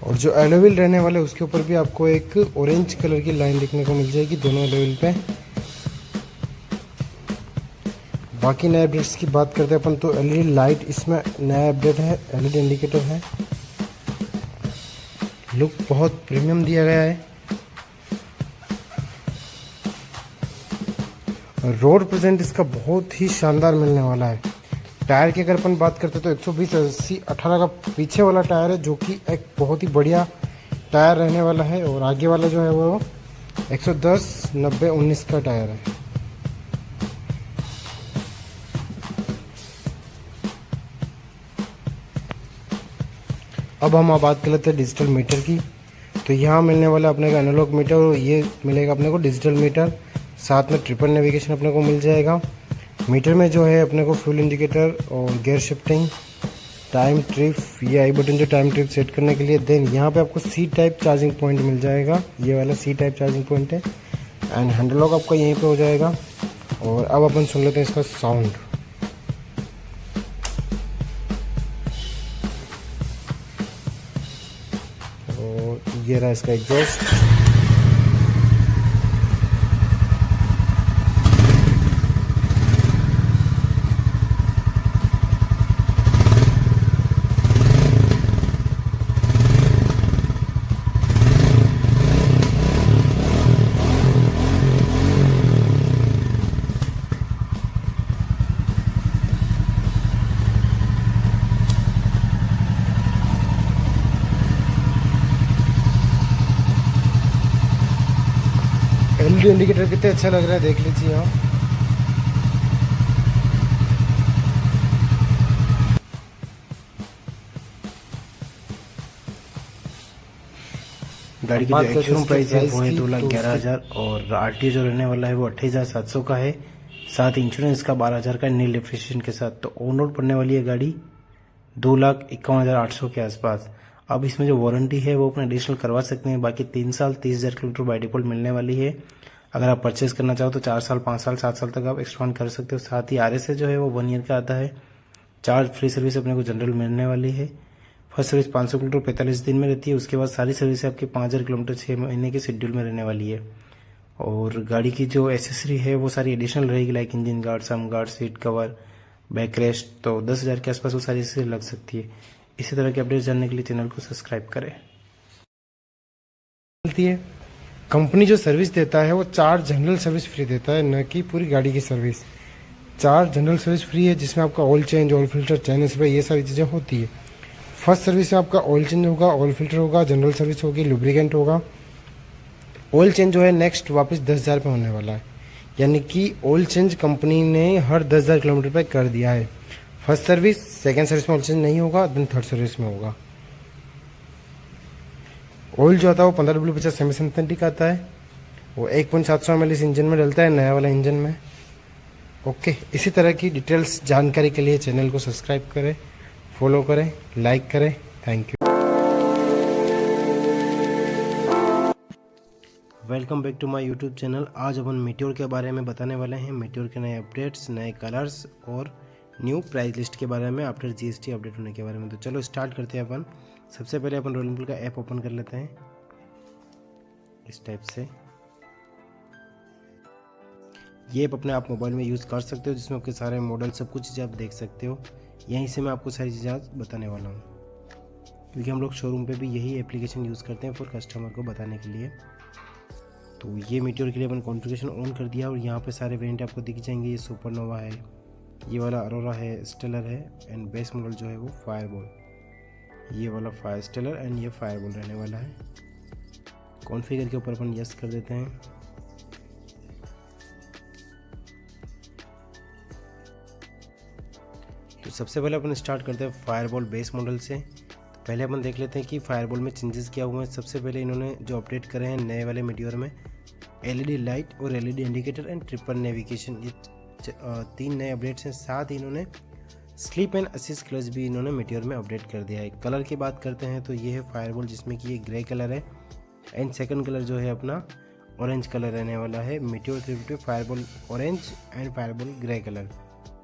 और जो एलॉय व्हील रहने वाला है उसके ऊपर भी आपको एक ऑरेंज कलर की लाइन देखने को मिल जाएगी दोनों एलॉय व्हील पे। बाकी नए अपडेट्स की बात करते हैं अपन तो एलईडी लाइट इसमें नया अपडेट है, एलईडी इंडिकेटर है। लुक बहुत प्रीमियम दिया गया है। रोड प्रेजेंट इसका बहुत ही शानदार मिलने वाला है। टायर की अगर अपन बात करते हैं तो 120/80/18 का पीछे वाला टायर है, जो कि एक बहुत ही बढ़िया टायर रहने वाला है। और आगे वाला जो है वो 110/90/19 का टायर है। अब हम बात कर लेते हैं डिजिटल मीटर की। तो यहाँ मिलने वाला अपने को एनालॉग मीटर, और ये मिलेगा अपने को डिजिटल मीटर। साथ में ट्रिपल नेविगेशन अपने को मिल जाएगा। मीटर में जो है अपने को फ्यूल इंडिकेटर और गियर शिफ्टिंग, टाइम ट्रिप, ये आई बटन जो टाइम ट्रिप सेट करने के लिए। देन यहाँ पे आपको सी टाइप चार्जिंग पॉइंट मिल जाएगा, ये वाला सी टाइप चार्जिंग पॉइंट है। एंड हैंडल लॉक आपका यहीं पे हो जाएगा। और अब अपन सुन लेते हैं इसका साउंड। ये रहा इसका एग्जॉस्ट। एलईडी इंडिकेटर कितने अच्छा लग रहा है, देख लीजिए आप। गाड़ी की जो एक्चुअल प्राइस है वो है 2,11,000 और आरटीओ जो रहने वाला है वो 28,700 का है। साथ इंश्योरेंस का 12,000 का नील डेप्रिसिएशन के साथ। तो ऑन रोड पड़ने वाली है गाड़ी 2,51,800 के आसपास। अब इसमें जो वारंटी है वो अपने एडिशनल करवा सकते हैं। बाकी 3 साल 30,000 किलोमीटर बाय डिफॉल्ट मिलने वाली है। अगर आप परचेज करना चाहो तो 4 साल, 5 साल, 7 साल तक आप एक्सपांड कर सकते हो। साथ ही RSA जो है वो 1 ईयर का आता है। चार्ज फ्री सर्विस अपने को जनरल मिलने वाली है। फर्स्ट सर्विस 500 किलोमीटर 45 दिन में रहती है। उसके बाद सारी सर्विस आपके 5,000 किलोमीटर 6 महीने के शेड्यूल में रहने वाली है। और गाड़ी की जो एसेसरी है वो सारी एडिशनल रहेगी, like engine guard, sump guard, seat cover, backrest. तो 10,000 के आसपास वो सारी एसेसरी लग सकती है। इसी तरह के अपडेट जानने के लिए चैनल को सब्सक्राइब करें। कंपनी जो सर्विस देता है वो 4 जनरल सर्विस फ्री देता है, न कि पूरी गाड़ी की सर्विस। 4 जनरल सर्विस फ्री है, जिसमें आपका ऑयल चेंज, ऑयल फिल्टर, चैन स्प्रे, ये सारी चीज़ें होती है। फर्स्ट सर्विस में आपका ऑयल चेंज होगा, ऑयल फिल्टर होगा, जनरल सर्विस होगी, लुब्रिकेंट होगा। ऑयल चेंज जो है नेक्स्ट वापस 10,000 पे होने वाला है, यानी कि ऑयल चेंज कंपनी ने हर 10,000 किलोमीटर पे कर दिया है। फर्स्ट सर्विस, सेकेंड सर्विस में ऑयल चेंज नहीं होगा, देन थर्ड सर्विस में होगा। ऑयल जो आता है वो 15W50 सेमी सिंथेटिक आता है। वो 1.700 ml इस इंजन में डलता है, नया वाला इंजन में। ओके, इसी तरह की डिटेल्स जानकारी के लिए चैनल को सब्सक्राइब करें, फॉलो करें, लाइक करें। Thank you. Welcome back to my YouTube channel. आज अपन मीटियोर के बारे में बताने वाले हैं। मीटियोर के नए अपडेट्स, नए कलर्स और न्यू प्राइस लिस्ट के बारे में आफ्टर जीएसटी अपडेट होने के बारे में। तो चलो स्टार्ट करते हैं अपन। सबसे पहले अपन रॉयल एनफील्ड का ऐप ओपन कर लेते हैं इस टाइप से। ये ऐप अपने आप मोबाइल में यूज़ कर सकते हो, जिसमें आपके सारे मॉडल सब कुछ चीज़ें आप देख सकते हो। यहीं से मैं आपको सारी चीज़ें आज बताने वाला हूँ, क्योंकि हम लोग शोरूम पे भी यही एप्लीकेशन यूज़ करते हैं फॉर कस्टमर को बताने के लिए। तो ये मीटियोर के लिए अपन कॉन्फ़िगरेशन ऑन कर दिया और यहाँ पे सारे वेरिएंट आपको दिख जाएंगे। ये सुपरनोवा है, ये वाला अरोरा है, स्टेलर है एंड बेस मॉडल जो है वो फायरबॉल। ये वाला फायर स्टेलर एंड ये फायरबॉल रहने वाला है। कॉन्फ़िगर के ऊपर अपन यस कर देते हैं। तो सबसे पहले अपन स्टार्ट करते हैं फायरबॉल बेस मॉडल से। तो पहले अपन देख लेते हैं कि फायरबॉल में चेंजेस क्या हुए हैं। सबसे पहले इन्होंने जो अपडेट करे हैं नए वाले मीटियोर में, एलईडी लाइट और LED indicator and triple navigation, ये 3 नए अपडेट्स हैं। साथ ही इन्होंने स्लीप एंड असिस्ट क्लच भी इन्होंने मीटियोर में अपडेट कर दिया है। कलर की बात करते हैं तो ये है फायरबॉल, जिसमें कि ये ग्रे कलर है एंड सेकंड कलर जो है अपना ऑरेंज कलर रहने वाला है। Meteor 350 fireball orange and fireball grey colour.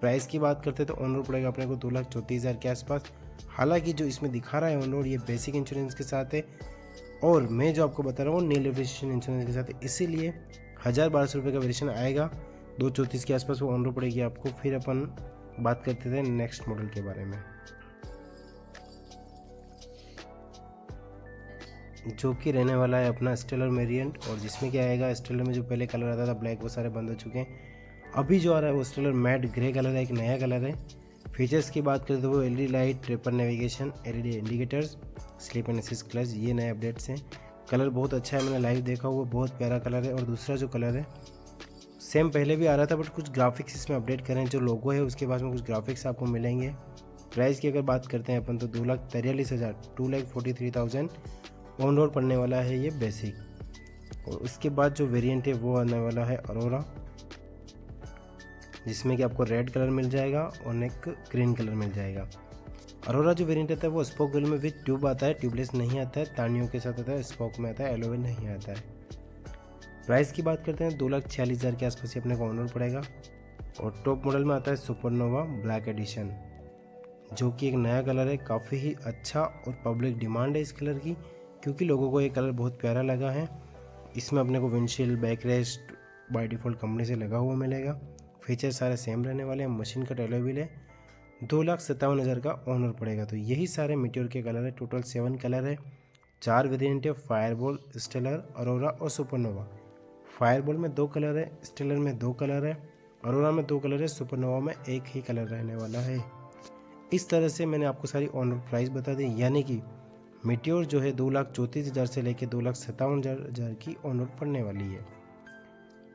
Price की बात करते हैं तो ऑन रोड पड़ेगा अपने को 2,34,000 के आसपास। हालांकि जो इसमें दिखा रहा है ऑन रोड ये बेसिक इंश्योरेंस के साथ है और मैं जो आपको बता रहा हूँ नील रजिस्ट्रेशन इंश्योरेंस के साथ है, इसीलिए 1,012 रुपये का वेरिएशन आएगा। 2,34 के आसपास वो ऑन रोड पड़ेगी आपको। फिर अपन बात करते थे नेक्स्ट मॉडल के बारे में, जो कि रहने वाला है अपना स्टेलर वेरिएंट। और जिसमें क्या आएगा, स्टेलर में जो पहले कलर आता था ब्लैक वो सारे बंद हो चुके हैं। अभी जो आ रहा है वो स्टेलर मैट ग्रे कलर है, एक नया कलर है। फीचर्स की बात करें तो वो LED light, triple navigation, LED indicators, sleep and assist clutch, ये नए अपडेट्स हैं। कलर बहुत अच्छा है, मैंने लाइव देखा हुआ, बहुत प्यारा कलर है। और दूसरा जो कलर है सेम पहले भी आ रहा था, बट कुछ ग्राफिक्स इसमें अपडेट करें। जो लोगो है उसके पास में कुछ ग्राफिक्स आपको मिलेंगे। प्राइस की अगर बात करते हैं अपन तो 2,43,000 2,43,000 ऑन रोड पड़ने वाला है ये बेसिक। और उसके बाद जो वेरिएंट है वो आने वाला है अरोरा, जिसमें कि आपको रेड कलर मिल जाएगा और एक ग्रीन कलर मिल जाएगा। अरोरा जो वेरिएंट आता है वो स्पोक व्हील में विद ट्यूब आता है, ट्यूबलेस नहीं आता है, तानियों के साथ आता है, स्पोक में आता है, एलोवेल नहीं आता है। प्राइस की बात करते हैं 2,46,000 के आसपास ही अपने को ऑन रोड पड़ेगा। और टॉप मॉडल में आता है सुपरनोवा ब्लैक एडिशन, जो कि एक नया कलर है। काफ़ी ही अच्छा और पब्लिक डिमांड है इस कलर की, क्योंकि लोगों को ये कलर बहुत प्यारा लगा है। इसमें अपने को windshield, back rest by default company से लगा हुआ मिलेगा। फीचर सारे सेम रहने वाले हैं। मशीन का एलॉय व्हील है। 2,57,000 का ऑन रोड पड़ेगा। तो यही सारे मीटियोर के कलर है। टोटल 7 कलर है, 4 वेरिएंट है, फायरबॉल, स्टेलर, अरोरा और सुपरनोवा। फायरबॉल में 2 कलर है, स्टेलर में 2 कलर है, अरोरा में 2 कलर है, सुपरनोवा में 1 ही कलर रहने वाला है। इस तरह से मैंने आपको सारी ऑन रोड प्राइस बता दी, यानी कि मीटियोर जो है 2,34,000 से लेकर 2,57,000 की ऑन रोड पड़ने वाली है।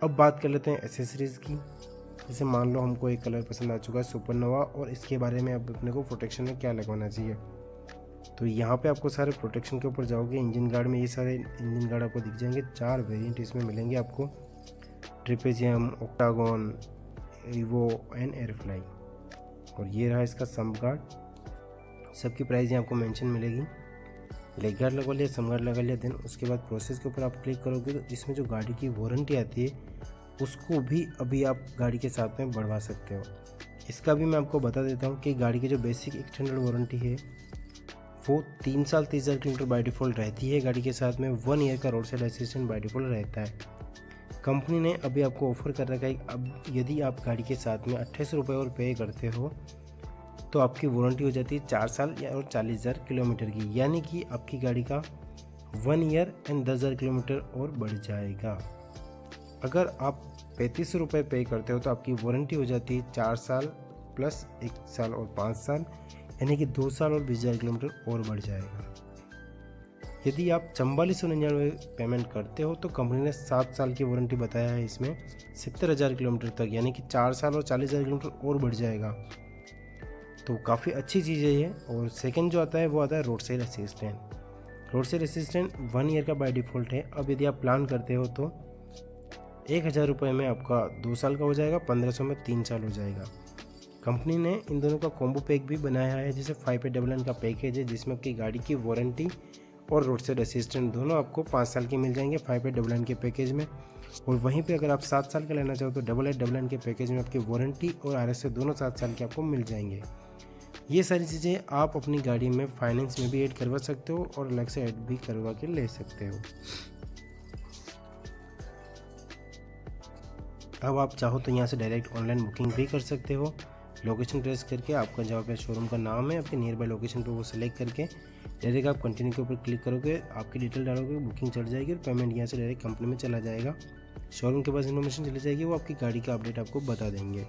अब बात कर लेते हैं एसेसरीज़ की। जैसे मान लो हमको एक कलर पसंद आ चुका है सुपरनोवा, और इसके बारे में अब अपने को प्रोटेक्शन में क्या लगवाना चाहिए। तो यहाँ पे आपको सारे प्रोटेक्शन के ऊपर जाओगे, इंजन गार्ड में ये सारे इंजन गार्ड आपको दिख जाएंगे। 4 वेरिएंट इसमें मिलेंगे आपको, ट्रिपेजियम, ऑक्टागोन, ईवो एंड एयरफ्लाई। और ये रहा इसका सम्प गार्ड। सबकी प्राइस यहाँ आपको मेंशन मिलेगी। लेग गार्ड लगवा लिया, सम गार्ड लगा लिया। देन उसके बाद प्रोसेस के ऊपर आप क्लिक करोगे तो इसमें जो गाड़ी की वारंटी आती है उसको भी अभी आप गाड़ी के साथ में बढ़वा सकते हो। इसका भी मैं आपको बता देता हूँ कि गाड़ी की जो बेसिक एक्सटेंडेड वारंटी है वो 3 साल 30,000 किलोमीटर बाय डिफ़ॉल्ट रहती है। गाड़ी के साथ में 1 ईयर का road side assistant by default रहता है। कंपनी ने अभी आपको ऑफर कर रखा है, अब यदि आप गाड़ी के साथ में 2800 रुपये और पे करते हो तो आपकी वारंटी हो जाती है 4 साल और 40,000 किलोमीटर की, यानी कि आपकी गाड़ी का 1 ईयर एंड 10,000 किलोमीटर और बढ़ जाएगा। अगर आप 3500 रुपये पे करते हो तो आपकी वारंटी हो जाती है 4 साल प्लस 1 साल और 5 साल, यानी कि 2 साल और 20,000 किलोमीटर और बढ़ जाएगा। यदि आप 4499 पेमेंट करते हो तो कंपनी ने 7 साल की वारंटी बताया है इसमें 70,000 किलोमीटर तक, यानी कि 4 साल और 40,000 किलोमीटर और बढ़ जाएगा। तो काफ़ी अच्छी चीज़ है ये। और सेकंड जो आता है वो आता है road side assistant. Road side assistant 1 year का बाय डिफ़ॉल्ट है। अब यदि आप प्लान करते हो तो 1,000 रुपये में आपका 2 साल का हो जाएगा, 1500 में 3 साल हो जाएगा। कंपनी ने इन दोनों का कॉम्बो पैक भी बनाया है, जैसे 589 का पैकेज है, जिसमें आपकी गाड़ी की वारंटी और रोड साइड असिस्टेंट दोनों आपको 5 साल के मिल जाएंगे 589 के पैकेज में। और वहीं पे अगर आप 7 साल का लेना चाहो तो 8899 के पैकेज में आपकी वारंटी और RSA दोनों 7 साल के आपको मिल जाएंगे। ये सारी चीज़ें आप अपनी गाड़ी में फाइनेंस में भी ऐड करवा सकते हो और अलग से ऐड भी करवा के ले सकते हो। अब आप चाहो तो यहाँ से डायरेक्ट ऑनलाइन बुकिंग भी कर सकते हो। लोकेशन ट्रेस करके आपका जहाँ पे शोरूम का नाम है आपके नियर बाय लोकेशन पे वो सेलेक्ट करके डायरेक्ट आप कंटिन्यू के ऊपर क्लिक करोगे, आपकी डिटेल डालोगे, बुकिंग चढ़ जाएगी और पेमेंट यहाँ से डायरेक्ट कंपनी में चला जाएगा। शोरूम के पास इन्फॉर्मेशन चली जाएगी, वो आपकी गाड़ी का अपडेट आपको बता देंगे।